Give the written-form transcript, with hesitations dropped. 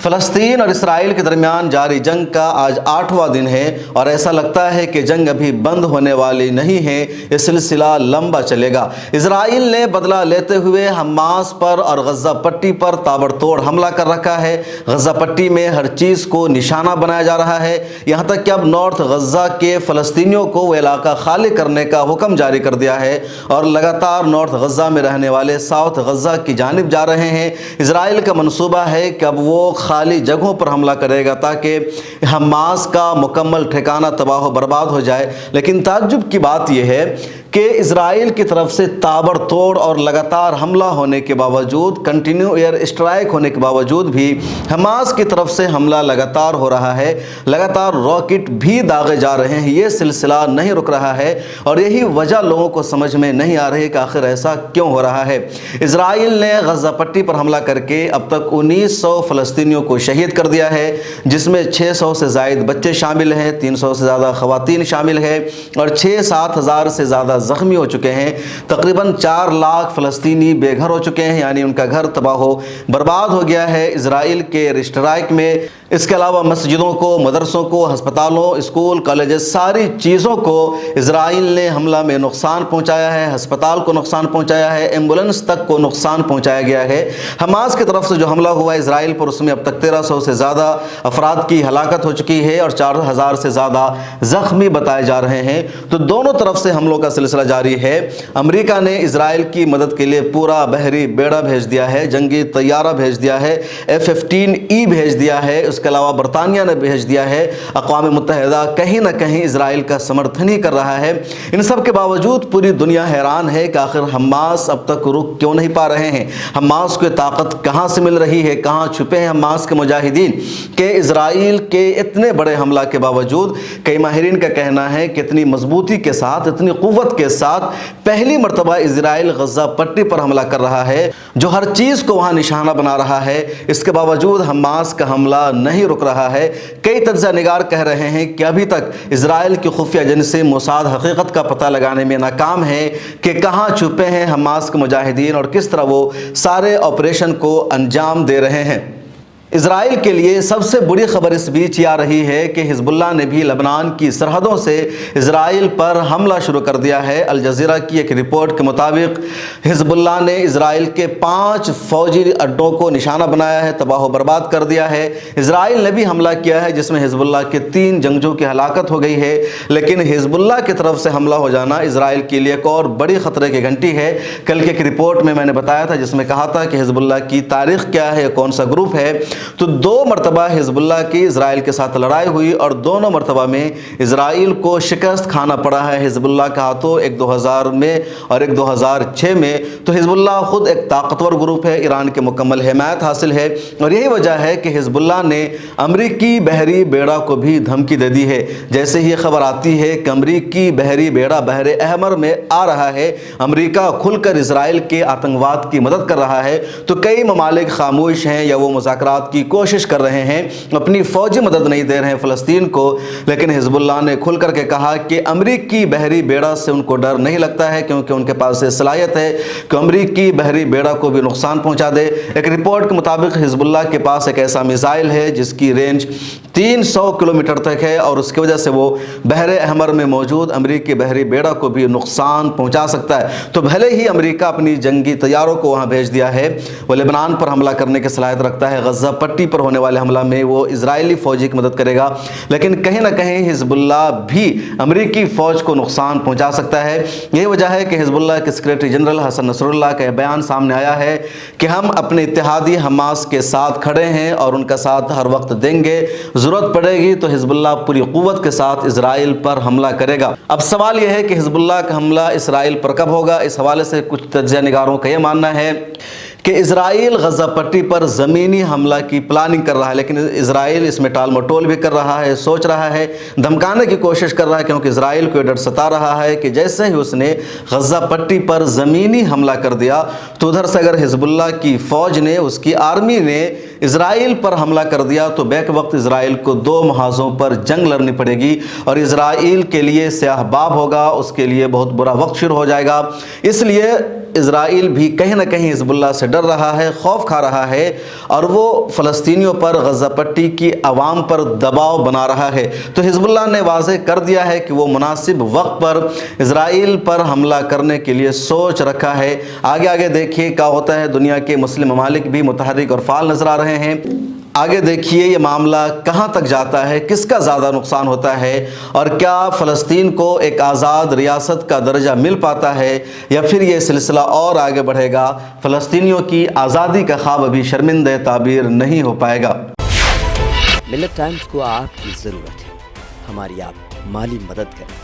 فلسطین اور اسرائیل کے درمیان جاری جنگ کا آج 8واں دن ہے اور ایسا لگتا ہے کہ جنگ ابھی بند ہونے والی نہیں ہے۔ یہ سلسلہ لمبا چلے گا۔ اسرائیل نے بدلہ لیتے ہوئے حماس پر اور غزہ پٹی پر تابڑتوڑ حملہ کر رکھا ہے۔ غزہ پٹی میں ہر چیز کو نشانہ بنایا جا رہا ہے، یہاں تک کہ اب نارتھ غزہ کے فلسطینیوں کو وہ علاقہ خالی کرنے کا حکم جاری کر دیا ہے اور لگاتار نارتھ غزہ میں رہنے والے ساؤتھ غزہ کی جانب جا رہے ہیں۔ اسرائیل کا منصوبہ ہے کہ اب وہ خالی جگہوں پر حملہ کرے گا تاکہ حماس کا مکمل ٹھکانہ تباہ و برباد ہو جائے۔ لیکن تعجب کی بات یہ ہے کہ اسرائیل کی طرف سے تابڑ توڑ اور لگاتار حملہ ہونے کے باوجود، کنٹینیو ایئر اسٹرائک ہونے کے باوجود بھی حماس کی طرف سے حملہ لگاتار ہو رہا ہے، لگاتار راکٹ بھی داغے جا رہے ہیں۔ یہ سلسلہ نہیں رک رہا ہے اور یہی وجہ لوگوں کو سمجھ میں نہیں آ رہی کہ آخر ایسا کیوں ہو رہا ہے۔ اسرائیل نے غزہ پٹی پر حملہ کر کے اب تک 1900 فلسطینیوں کو شہید کر دیا ہے، جس میں 600 سے زائد بچے شامل ہیں، 300 سے زیادہ خواتین شامل ہیں اور 6-7 ہزار سے زیادہ زخمی ہو چکے ہیں۔ تقریباً 4 لاکھ فلسطینی بے گھر ہو چکے ہیں، یعنی ان کا گھر تباہ و برباد ہو گیا ہے اسرائیل کے ایئر اسٹرائک میں۔ اس کے علاوہ مسجدوں کو، مدرسوں کو، ہسپتالوں، اسکول، کالجز، ساری چیزوں کو اسرائیل نے حملہ میں نقصان پہنچایا ہے۔ ہسپتال کو نقصان پہنچایا ہے، ایمبولنس تک کو نقصان پہنچایا گیا ہے۔ حماس کی طرف سے جو حملہ ہوا ہے اسرائیل پر، اس میں اب تک 1300 سے زیادہ افراد کی ہلاکت ہو چکی ہے اور 4000 سے زیادہ زخمی بتائے جا رہے ہیں۔ تو دونوں طرف سے حملوں کا سلسلہ جاری ہے۔ امریکہ نے اسرائیل کی مدد کے لیے پورا بحری بیڑا بھیج دیا ہے، جنگی طیارہ بھیج دیا ہے، F-15E بھیج دیا ہے، اس کے علاوہ برطانیہ نے بھیج دیا ہے۔ اقوام متحدہ کہیں نہ کہیں اسرائیل کا سمرتھن ہی کر رہا ہے۔ ان سب کے باوجود پوری دنیا حیران ہے کہ آخر حماس اب تک رک کیوں نہیں پا رہے ہیں، حماس کو طاقت کہاں سے مل رہی ہے، کہاں چھپے ہیں حماس کے مجاہدین کہ اسرائیل کے اتنے بڑے حملہ کے باوجود کئی ماہرین کا کہنا ہے کہ اتنی مضبوطی کے ساتھ، اتنی قوت کے ساتھ پہلی مرتبہ اسرائیل غزہ پٹی پر حملہ کر رہا ہے، جو ہر چیز کو وہاں نشانہ بنا رہا ہے۔ اس کے باوجود حماس کا حملہ نہیں رک رہا ہے۔ کئی تجزیہ نگار کہہ رہے ہیں کہ ابھی تک اسرائیل کی خفیہ ایجنسی موساد حقیقت کا پتہ لگانے میں ناکام ہے کہ کہاں چھپے ہیں حماس کے مجاہدین اور کس طرح وہ سارے آپریشن کو انجام دے رہے ہیں۔ اسرائیل کے لیے سب سے بڑی خبر اس بیچ یہ آ رہی ہے کہ حزب اللہ نے بھی لبنان کی سرحدوں سے اسرائیل پر حملہ شروع کر دیا ہے۔ الجزیرہ کی ایک رپورٹ کے مطابق حزب اللہ نے اسرائیل کے 5 فوجی اڈوں کو نشانہ بنایا ہے، تباہ و برباد کر دیا ہے۔ اسرائیل نے بھی حملہ کیا ہے جس میں حزب اللہ کے 3 جنگجوؤں کی ہلاکت ہو گئی ہے، لیکن حزب اللہ کی طرف سے حملہ ہو جانا اسرائیل کے لیے ایک اور بڑی خطرے کی گھنٹی ہے۔ کل کی ایک رپورٹ میں نے بتایا تھا جس میں کہا تھا کہ حزب اللہ کی تاریخ کیا ہے، کون سا گروپ ہے، تو 2 مرتبہ حزب اللہ کی اسرائیل کے ساتھ لڑائی ہوئی اور دونوں مرتبہ میں اسرائیل کو شکست کھانا پڑا ہے حزب اللہ کے ہاتھوں، ایک 2000 میں اور ایک 2006 میں۔ تو حزب اللہ خود ایک طاقتور گروپ ہے، ایران کے مکمل حمایت حاصل ہے اور یہی وجہ ہے کہ حزب اللہ نے امریکی بحری بیڑا کو بھی دھمکی دے دی ہے۔ جیسے ہی خبر آتی ہے کہ امریکی بحری بیڑا بحر احمر میں آ رہا ہے، امریکہ کھل کر اسرائیل کے آتنکواد کی مدد کر رہا ہے، تو کئی ممالک خاموش ہیں یا وہ مذاکرات کی کوشش کر رہے ہیں، اپنی فوجی مدد نہیں دے رہے ہیں فلسطین کو۔ لیکن حزب اللہ نے کھل کر کے کہا کہ امریکی بحری بیڑا سے ان کو ڈر نہیں لگتا ہے، کیونکہ ان کے پاس یہ صلاحیت ہے کہ امریکی بحری بیڑا کو بھی نقصان پہنچا دے۔ ایک رپورٹ کے مطابق حزب اللہ کے پاس ایک ایسا میزائل ہے جس کی رینج 300 کلومیٹر تک ہے اور اس کی وجہ سے وہ بحر احمر میں موجود امریکی بحری بیڑا کو بھی نقصان پہنچا سکتا ہے۔ تو بھلے ہی امریکہ اپنی جنگی طیاروں کو وہاں بھیج دیا ہے، وہ لبنان پر حملہ کرنے کی صلاحیت رکھتا ہے، غزہ پٹی پر ہونے والے حملہ میں وہ اسرائیلی فوجی کی مدد کرے گا، لیکن کہیں نہ کہیں حزب اللہ بھی امریکی فوج کو نقصان پہنچا سکتا ہے۔ یہی وجہ ہے کہ حزب اللہ کے سیکریٹری جنرل حسن نصر اللہ کا یہ بیان سامنے آیا ہے کہ ہم اپنے اتحادی حماس کے ساتھ کھڑے ہیں اور ان کا ساتھ ہر وقت دیں گے، ضرورت پڑے گی تو حزب اللہ پوری قوت کے ساتھ اسرائیل پر حملہ کرے گا۔ اب سوال یہ ہے کہ حزب اللہ کا حملہ اسرائیل پر کب ہوگا؟ اس حوالے سے کچھ تجزیہ نگاروں کا یہ ماننا ہے کہ اسرائیل غزہ پٹی پر زمینی حملہ کی پلاننگ کر رہا ہے، لیکن اسرائیل اس میں ٹال مٹول بھی کر رہا ہے، سوچ رہا ہے، دھمکانے کی کوشش کر رہا ہے، کیونکہ اسرائیل کو یہ ڈر ستا رہا ہے کہ جیسے ہی اس نے غزہ پٹی پر زمینی حملہ کر دیا تو ادھر سے اگر حزب اللہ کی فوج نے، اس کی آرمی نے اسرائیل پر حملہ کر دیا تو بیک وقت اسرائیل کو 2 محاذوں پر جنگ لڑنی پڑے گی اور اسرائیل کے لیے سیاہ باب ہوگا، اس کے لیے بہت برا وقت شروع ہو جائے گا۔ اس لیے اسرائیل بھی کہیں نہ کہیں حزب اللہ سے ڈر رہا ہے، خوف کھا رہا ہے، اور وہ فلسطینیوں پر، غزہ پٹی کی عوام پر دباؤ بنا رہا ہے۔ تو حزب اللہ نے واضح کر دیا ہے کہ وہ مناسب وقت پر اسرائیل پر حملہ کرنے کے لیے سوچ رکھا ہے۔ آگے دیکھیے کیا ہوتا ہے۔ دنیا کے مسلم ممالک بھی متحرک اور فعال نظر آ رہے ہیں۔ آگے دیکھیے یہ معاملہ کہاں تک جاتا ہے، کس کا زیادہ نقصان ہوتا ہے، اور کیا فلسطین کو ایک آزاد ریاست کا درجہ مل پاتا ہے، یا پھر یہ سلسلہ اور آگے بڑھے گا، فلسطینیوں کی آزادی کا خواب ابھی شرمندہ تعبیر نہیں ہو پائے گا۔ ملت ٹائمز کو آپ کی ضرورت ہے، ہماری آپ مالی مدد کریں۔